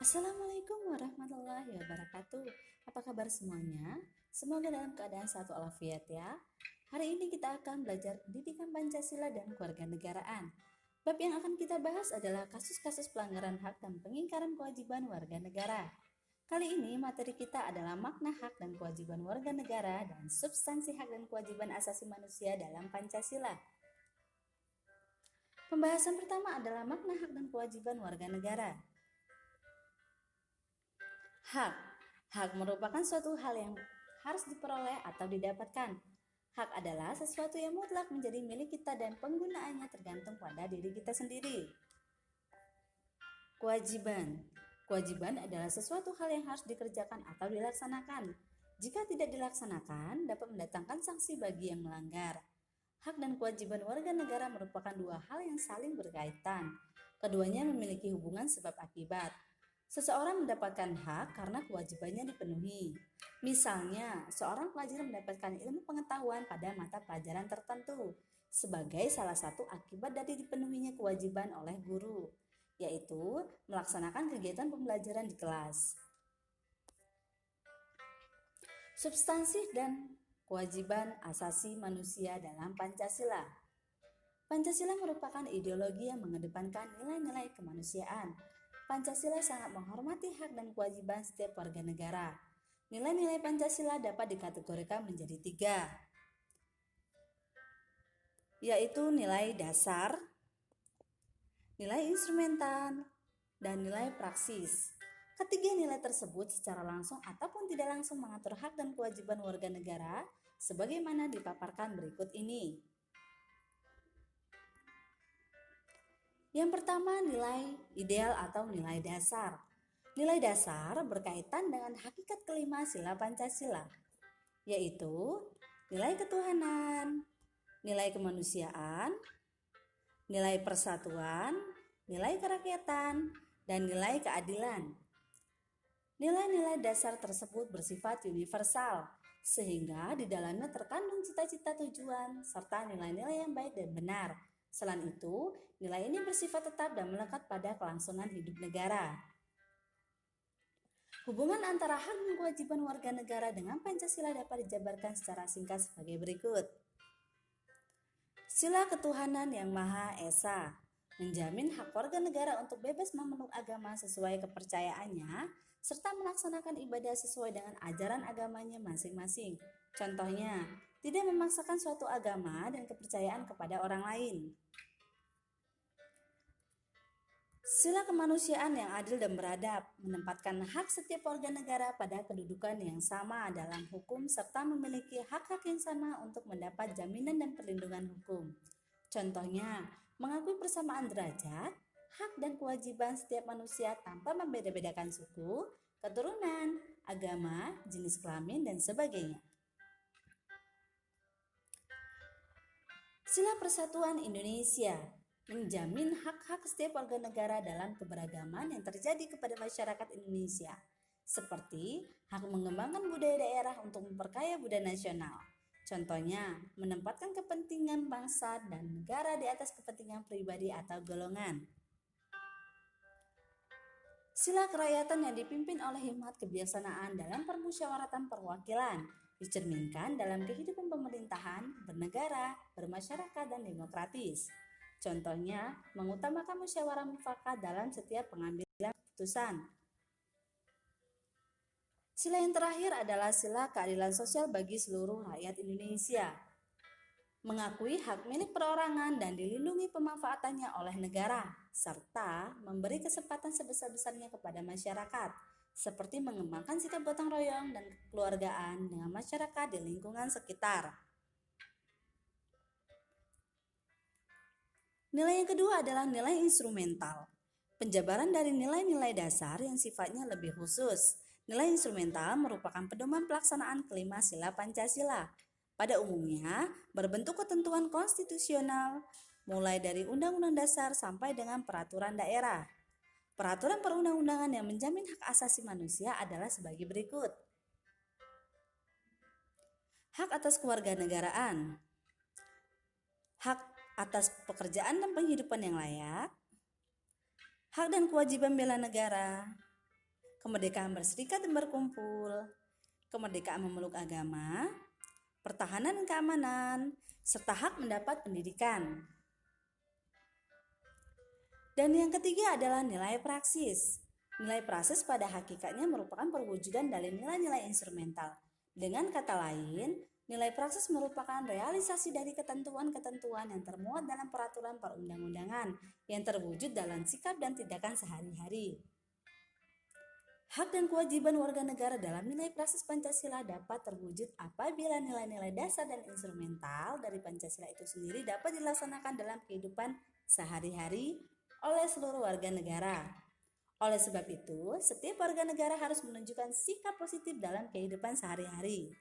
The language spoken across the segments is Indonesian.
Assalamualaikum warahmatullahi wabarakatuh. Apa kabar semuanya? Semoga dalam keadaan sehat walafiat ya. Hari ini kita akan belajar pendidikan Pancasila dan kewarganegaraan. Bab yang akan kita bahas adalah kasus-kasus pelanggaran hak dan pengingkaran kewajiban warga negara. Kali ini materi kita adalah makna hak dan kewajiban warga negara dan substansi hak dan kewajiban asasi manusia dalam Pancasila. Pembahasan pertama adalah makna hak dan kewajiban warga negara. Hak. Hak merupakan suatu hal yang harus diperoleh atau didapatkan. Hak adalah sesuatu yang mutlak menjadi milik kita dan penggunaannya tergantung pada diri kita sendiri. Kewajiban. Kewajiban adalah sesuatu hal yang harus dikerjakan atau dilaksanakan. Jika tidak dilaksanakan, dapat mendatangkan sanksi bagi yang melanggar. Hak dan kewajiban warga negara merupakan dua hal yang saling berkaitan. Keduanya memiliki hubungan sebab akibat. Seseorang mendapatkan hak karena kewajibannya dipenuhi. Misalnya, seorang pelajar mendapatkan ilmu pengetahuan pada mata pelajaran tertentu sebagai salah satu akibat dari dipenuhinya kewajiban oleh guru, yaitu melaksanakan kegiatan pembelajaran di kelas. Substansi dan kewajiban asasi manusia dalam Pancasila. Pancasila merupakan ideologi yang mengedepankan nilai-nilai kemanusiaan. Pancasila sangat menghormati hak dan kewajiban setiap warga negara. Nilai-nilai Pancasila dapat dikategorikan menjadi tiga, yaitu nilai dasar, nilai instrumental, dan nilai praksis. Ketiga nilai tersebut secara langsung ataupun tidak langsung mengatur hak dan kewajiban warga negara sebagaimana dipaparkan berikut ini. Yang pertama, nilai ideal atau nilai dasar. Nilai dasar berkaitan dengan hakikat kelima sila Pancasila, yaitu nilai ketuhanan, nilai kemanusiaan, nilai persatuan, nilai kerakyatan, dan nilai keadilan. Nilai-nilai dasar tersebut bersifat universal, sehingga di dalamnya terkandung cita-cita tujuan serta nilai-nilai yang baik dan benar. Selain itu, nilai ini bersifat tetap dan melekat pada kelangsungan hidup negara. Hubungan antara hak dan kewajiban warga negara dengan Pancasila dapat dijabarkan secara singkat sebagai berikut. Sila ketuhanan yang Maha Esa menjamin hak warga negara untuk bebas memeluk agama sesuai kepercayaannya serta melaksanakan ibadah sesuai dengan ajaran agamanya masing-masing. Contohnya, tidak memaksakan suatu agama dan kepercayaan kepada orang lain. Sila kemanusiaan yang adil dan beradab menempatkan hak setiap warga negara pada kedudukan yang sama dalam hukum serta memiliki hak-hak yang sama untuk mendapat jaminan dan perlindungan hukum. Contohnya, mengakui persamaan derajat, hak dan kewajiban setiap manusia tanpa membeda-bedakan suku, keturunan, agama, jenis kelamin, dan sebagainya. Sila Persatuan Indonesia menjamin hak-hak setiap warga negara dalam keberagaman yang terjadi kepada masyarakat Indonesia, seperti hak mengembangkan budaya daerah untuk memperkaya budaya nasional. Contohnya, menempatkan kepentingan bangsa dan negara di atas kepentingan pribadi atau golongan. Sila kerakyatan yang dipimpin oleh hikmat kebijaksanaan dalam permusyawaratan perwakilan dicerminkan dalam kehidupan pemerintahan, bernegara, bermasyarakat, dan demokratis. Contohnya, mengutamakan musyawarah mufakat dalam setiap pengambilan keputusan. Sila yang terakhir adalah sila keadilan sosial bagi seluruh rakyat Indonesia. Mengakui hak milik perorangan dan dilindungi pemanfaatannya oleh negara, serta memberi kesempatan sebesar-besarnya kepada masyarakat, seperti mengembangkan sikap gotong royong dan kekeluargaan dengan masyarakat di lingkungan sekitar. Nilai yang kedua adalah nilai instrumental. Penjabaran dari nilai-nilai dasar yang sifatnya lebih khusus. Nilai instrumental merupakan pedoman pelaksanaan kelima sila Pancasila. Pada umumnya, berbentuk ketentuan konstitusional, mulai dari Undang-Undang Dasar sampai dengan peraturan daerah. Peraturan perundang-undangan yang menjamin hak asasi manusia adalah sebagai berikut. Hak atas kewarganegaraan, hak atas pekerjaan dan penghidupan yang layak, hak dan kewajiban bela negara, kemerdekaan berserikat dan berkumpul, kemerdekaan memeluk agama, pertahanan dan keamanan, serta hak mendapat pendidikan. Dan yang ketiga adalah nilai praksis. Nilai praksis pada hakikatnya merupakan perwujudan dari nilai-nilai instrumental. Dengan kata lain, nilai praksis merupakan realisasi dari ketentuan-ketentuan yang termuat dalam peraturan perundang-undangan yang terwujud dalam sikap dan tindakan sehari-hari. Hak dan kewajiban warga negara dalam nilai praksis Pancasila dapat terwujud apabila nilai-nilai dasar dan instrumental dari Pancasila itu sendiri dapat dilaksanakan dalam kehidupan sehari-hari oleh seluruh warga negara. Oleh sebab itu, setiap warga negara harus menunjukkan sikap positif dalam kehidupan sehari-hari.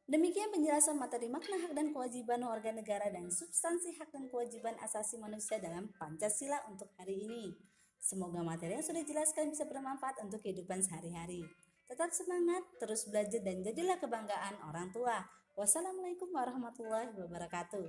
Demikian penjelasan materi makna hak dan kewajiban warga negara dan substansi hak dan kewajiban asasi manusia dalam Pancasila untuk hari ini. Semoga materi yang sudah dijelaskan bisa bermanfaat untuk kehidupan sehari-hari. Tetap semangat, terus belajar dan jadilah kebanggaan orang tua. Wassalamualaikum warahmatullahi wabarakatuh.